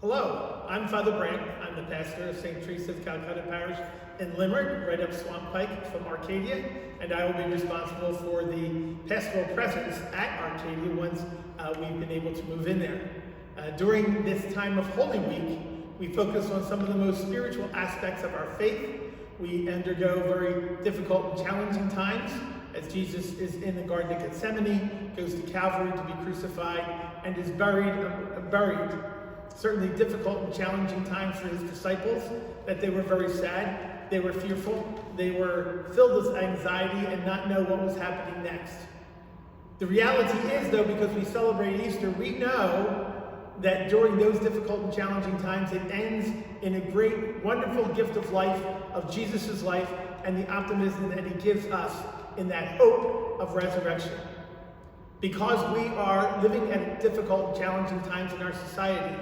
Hello, I'm Father Brandt. I'm the pastor of St. Teresa of Calcutta Parish in Limerick, right up Swamp Pike from Arcadia, and I will be responsible for the pastoral presence at Arcadia once we've been able to move in there. During this time of Holy Week, we focus on some of the most spiritual aspects of our faith. We undergo very difficult and challenging times as Jesus is in the Garden of Gethsemane, goes to Calvary to be crucified, and is buried. Certainly difficult and challenging times for his disciples, that they were very sad, they were fearful, they were filled with anxiety and not know what was happening next. The reality is, though, because we celebrate Easter, we know that during those difficult and challenging times, it ends in a great, wonderful gift of life, of Jesus' life, and the optimism that he gives us in that hope of resurrection. Because we are living at difficult and challenging times in our society,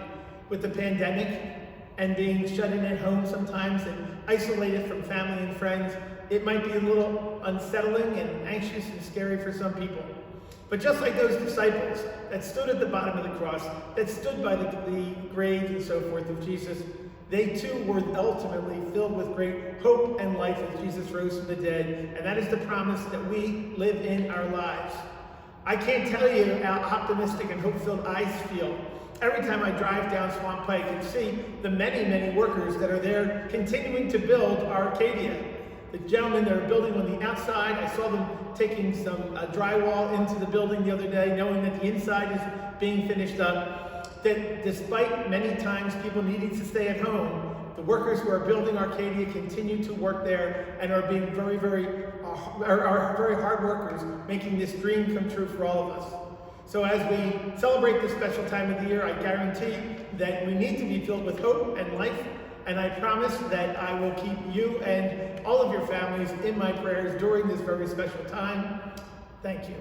with the pandemic and being shut in at home sometimes and isolated from family and friends, it might be a little unsettling and anxious and scary for some people. But just like those disciples that stood at the bottom of the cross, that stood by the grave and so forth of Jesus, they too were ultimately filled with great hope and life as Jesus rose from the dead, and that is the promise that we live in our lives. I can't tell you how optimistic and hope-filled I feel every time I drive down Swamp Pike and see the many, many workers that are there continuing to build Arcadia. The gentlemen that are building on the outside, I saw them taking some drywall into the building the other day, knowing that the inside is being finished up. That despite many times people needing to stay at home, the workers who are building Arcadia continue to work there and are being very hard workers, making this dream come true for all of us. So as we celebrate this special time of the year, I guarantee that we need to be filled with hope and life, and I promise that I will keep you and all of your families in my prayers during this very special time. Thank you.